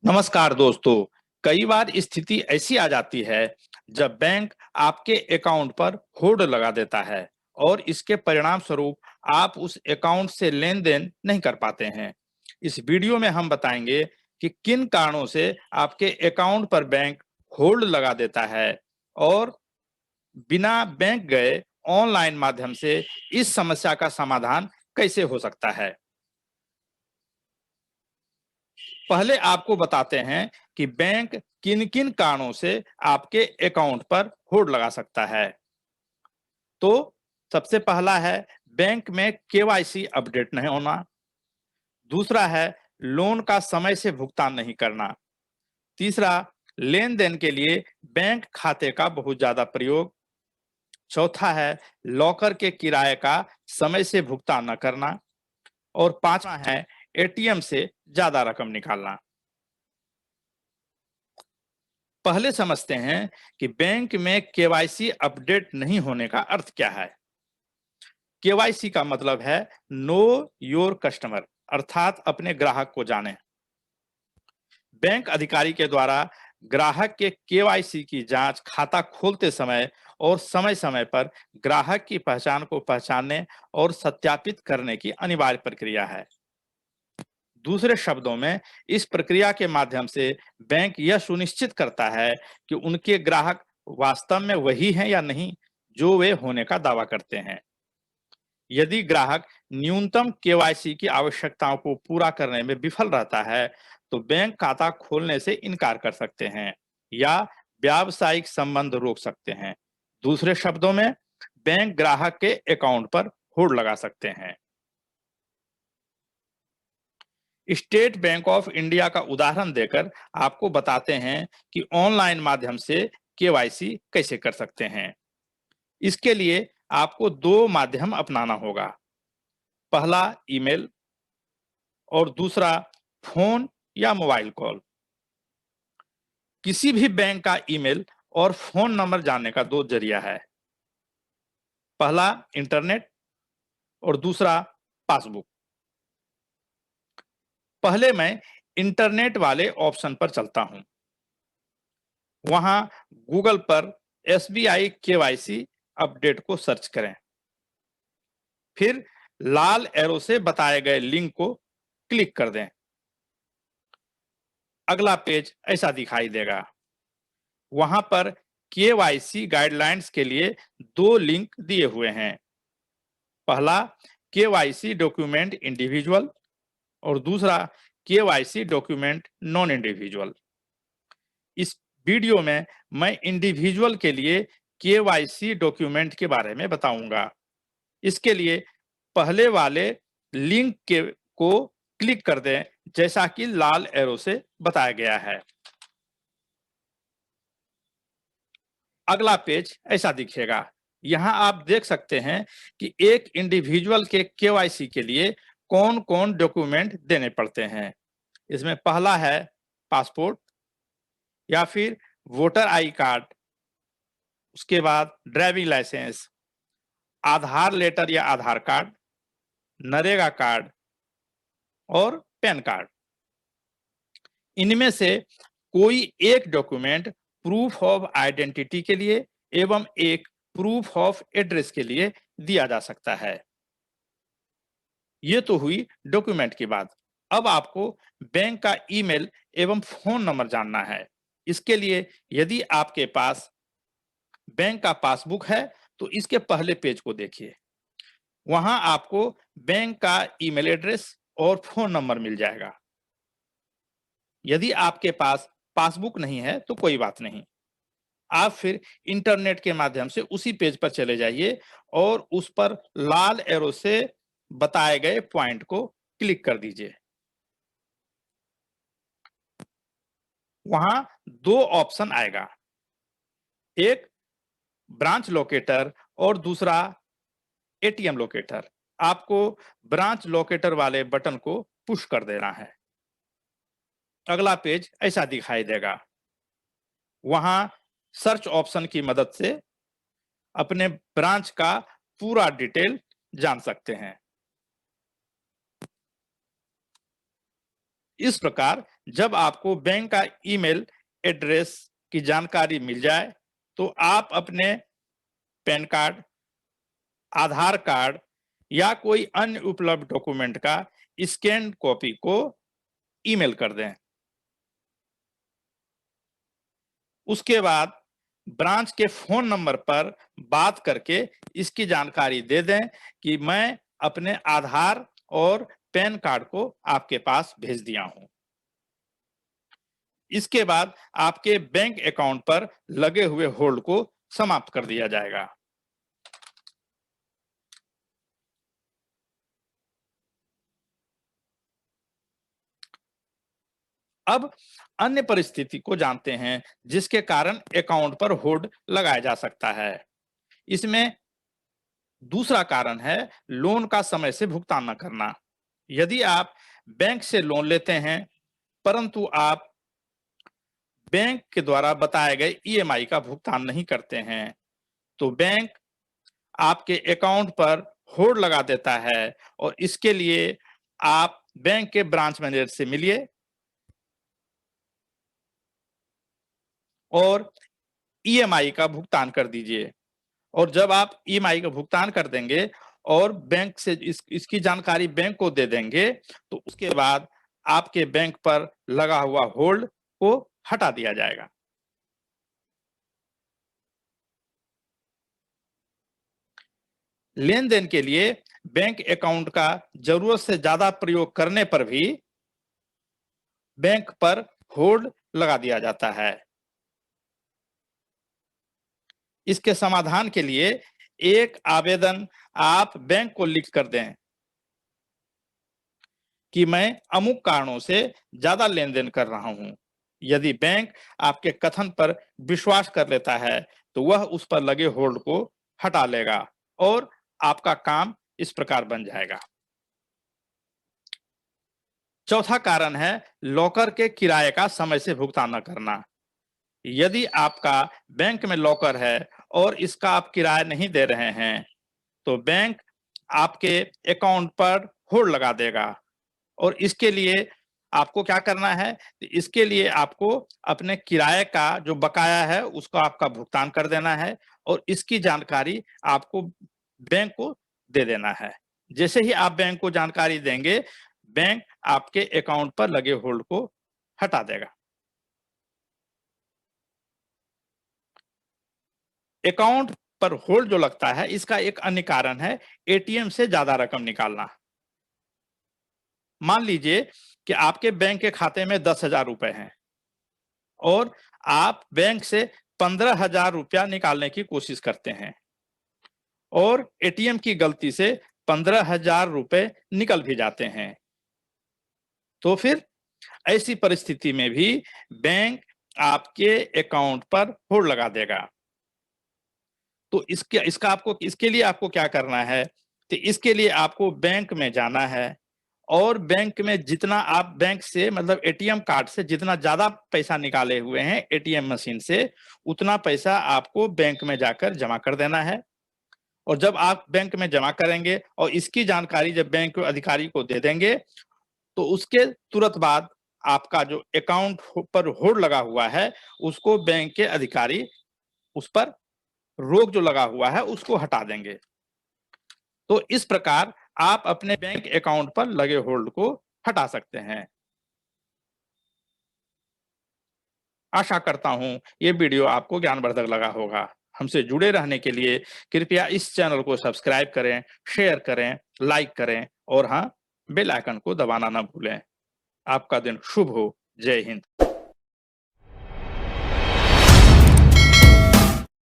नमस्कार दोस्तों। कई बार स्थिति ऐसी आ जाती है जब बैंक आपके अकाउंट पर होल्ड लगा देता है और इसके परिणाम स्वरूप आप उस अकाउंट से लेन देन नहीं कर पाते हैं। इस वीडियो में हम बताएंगे कि किन कारणों से आपके अकाउंट पर बैंक होल्ड लगा देता है और बिना बैंक गए ऑनलाइन माध्यम से इस समस्या का समाधान कैसे हो सकता है। पहले आपको बताते हैं कि बैंक किन-किन कारणों से आपके अकाउंट पर होल्ड लगा सकता है। तो सबसे पहला है बैंक में केवाईसी अपडेट नहीं होना। दूसरा है लोन का समय से भुगतान नहीं करना। तीसरा लेन-देन के लिए बैंक खाते का बहुत ज्यादा प्रयोग। चौथा है लॉकर के किराए का समय से भुगतान न करना। और पांचवा है एटीएम से ज्यादा रकम निकालना। पहले समझते हैं कि बैंक में केवाईसी अपडेट नहीं होने का अर्थ क्या है। केवाईसी का मतलब है नो योर कस्टमर, अर्थात अपने ग्राहक को जाने। बैंक अधिकारी के द्वारा ग्राहक के केवाईसी की जांच खाता खोलते समय और समय-समय पर ग्राहक की पहचान को पहचानने और सत्यापित करने की अनिवार्य प्रक्रिया है। दूसरे शब्दों में इस प्रक्रिया के माध्यम से बैंक यह सुनिश्चित करता है कि उनके ग्राहक वास्तव में वही हैं या नहीं जो वे होने का दावा करते हैं। यदि ग्राहक न्यूनतम केवाईसी की आवश्यकताओं को पूरा करने में विफल रहता है तो बैंक खाता खोलने से इनकार कर सकते हैं या व्यावसायिक संबंध रोक सकते हैं। दूसरे शब्दों में बैंक ग्राहक के अकाउंट पर होल्ड लगा सकते हैं। स्टेट बैंक ऑफ इंडिया का उदाहरण देकर आपको बताते हैं कि ऑनलाइन माध्यम से केवाईसी कैसे कर सकते हैं। इसके लिए आपको दो माध्यम अपनाना होगा। पहला ईमेल और दूसरा फोन या मोबाइल कॉल। किसी भी बैंक का ईमेल और फोन नंबर जानने का दो जरिया है। पहला इंटरनेट और दूसरा पासबुक। पहले मैं इंटरनेट वाले ऑप्शन पर चलता हूं। वहां गूगल पर एसबीआई केवाईसी अपडेट को सर्च करें। फिर लाल एरो से बताए गए लिंक को क्लिक कर दें। अगला पेज ऐसा दिखाई देगा। वहां पर केवाईसी गाइडलाइंस के लिए दो लिंक दिए हुए हैं। पहला केवाईसी डॉक्यूमेंट इंडिविजुअल और दूसरा केवाईसी डॉक्यूमेंट नॉन इंडिविजुअल। इस वीडियो में मैं इंडिविजुअल के लिए केवाईसी डॉक्यूमेंट के बारे में बताऊंगा। इसके लिए पहले वाले लिंक के को क्लिक कर दें जैसा कि लाल एरो से बताया गया है। अगला पेज ऐसा दिखेगा। यहाँ आप देख सकते हैं कि एक इंडिविजुअल के केवाईसी के लिए कौन-कौन डॉक्यूमेंट देने पड़ते हैं। इसमें पहला है पासपोर्ट या फिर वोटर आई कार्ड, उसके बाद ड्राइविंग लाइसेंस, आधार लेटर या आधार कार्ड, नरेगा कार्ड और पैन कार्ड। इनमें से कोई एक डॉक्यूमेंट प्रूफ ऑफ आइडेंटिटी के लिए एवं एक प्रूफ ऑफ एड्रेस के लिए दिया जा सकता है। ये तो हुई डॉक्यूमेंट की बात। अब आपको बैंक का ईमेल एवं फोन नंबर जानना है। इसके लिए यदि आपके पास बैंक का पासबुक है तो इसके पहले पेज को देखिए। वहां आपको बैंक का ईमेल एड्रेस और फोन नंबर मिल जाएगा। यदि आपके पास पासबुक नहीं है तो कोई बात नहीं। आप फिर इंटरनेट के माध्यम से उसी पेज पर चले जाइए और उस पर लाल एरो से बताए गए पॉइंट को क्लिक कर दीजिए। वहां दो ऑप्शन आएगा, एक ब्रांच लोकेटर और दूसरा एटीएम लोकेटर। आपको ब्रांच लोकेटर वाले बटन को पुश कर देना है। अगला पेज ऐसा दिखाई देगा। वहां सर्च ऑप्शन की मदद से अपने ब्रांच का पूरा डिटेल जान सकते हैं। इस प्रकार जब आपको बैंक का ईमेल एड्रेस की जानकारी मिल जाए तो आप अपने पैन कार्ड, आधार कार्ड या कोई अन्य उपलब्ध डॉक्यूमेंट का स्कैन कॉपी को ईमेल कर दें। उसके बाद ब्रांच के फोन नंबर पर बात करके इसकी जानकारी दे दें कि मैं अपने आधार और पैन कार्ड को आपके पास भेज दिया हूं। इसके बाद आपके बैंक अकाउंट पर लगे हुए होल्ड को समाप्त कर दिया जाएगा। अब अन्य परिस्थिति को जानते हैं जिसके कारण अकाउंट पर होल्ड लगाया जा सकता है। इसमें दूसरा कारण है लोन का समय से भुगतान न करना। यदि आप बैंक से लोन लेते हैं परंतु आप बैंक के द्वारा बताए गए ईएमआई का भुगतान नहीं करते हैं तो बैंक आपके अकाउंट पर होल्ड लगा देता है और इसके लिए आप बैंक के ब्रांच मैनेजर से मिलिए और ईएमआई का भुगतान कर दीजिए। और जब आप ईएमआई का भुगतान कर देंगे और बैंक से इसकी जानकारी बैंक को दे देंगे तो उसके बाद आपके बैंक पर लगा हुआ होल्ड को हटा दिया जाएगा। लेन देन के लिए बैंक अकाउंट का जरूरत से ज्यादा प्रयोग करने पर भी बैंक पर होल्ड लगा दिया जाता है। इसके समाधान के लिए एक आवेदन आप बैंक को लिख कर दें कि मैं अमुक कारणों से ज्यादा लेन देन कर रहा हूं। यदि बैंक आपके कथन पर विश्वास कर लेता है तो वह उस पर लगे होल्ड को हटा लेगा और आपका काम इस प्रकार बन जाएगा। चौथा कारण है लॉकर के किराए का समय से भुगतान न करना। यदि आपका बैंक में लॉकर है और इसका आप किराया नहीं दे रहे हैं तो बैंक आपके अकाउंट पर होल्ड लगा देगा और इसके लिए आपको क्या करना है, इसके लिए आपको अपने किराए का जो बकाया है उसका आपका भुगतान कर देना है और इसकी जानकारी आपको बैंक को दे देना है। जैसे ही आप बैंक को जानकारी देंगे बैंक आपके अकाउंट पर लगे होल्ड को हटा देगा। अकाउंट पर होल्ड जो लगता है इसका एक अन्य कारण है एटीएम से ज्यादा रकम निकालना। मान लीजिए कि आपके बैंक के खाते में 10,000 रुपए हैं और आप बैंक से 15,000 रुपया निकालने की कोशिश करते हैं और एटीएम की गलती से 15,000 रुपए निकल भी जाते हैं तो फिर ऐसी परिस्थिति में भी बैंक आपके अकाउंट पर होल्ड लगा देगा। तो इसके लिए आपको क्या करना है, तो इसके लिए आपको बैंक में जाना है और बैंक में जितना आप बैंक से मतलब एटीएम कार्ड से जितना ज्यादा पैसा निकाले हुए हैं एटीएम मशीन से उतना पैसा आपको बैंक में जाकर जमा कर देना है। और जब आप बैंक में जमा करेंगे और इसकी जानकारी जब बैंक के अधिकारी को दे देंगे तो उसके तुरंत बाद आपका जो अकाउंट पर होल्ड लगा हुआ है उसको बैंक के अधिकारी उस पर रोक जो लगा हुआ है उसको हटा देंगे। तो इस प्रकार आप अपने बैंक अकाउंट पर लगे होल्ड को हटा सकते हैं। आशा करता हूं ये वीडियो आपको ज्ञानवर्धक लगा होगा। हमसे जुड़े रहने के लिए कृपया इस चैनल को सब्सक्राइब करें, शेयर करें, लाइक करें और हाँ, बेल आइकन को दबाना ना भूलें। आपका दिन शुभ हो। जय हिंद।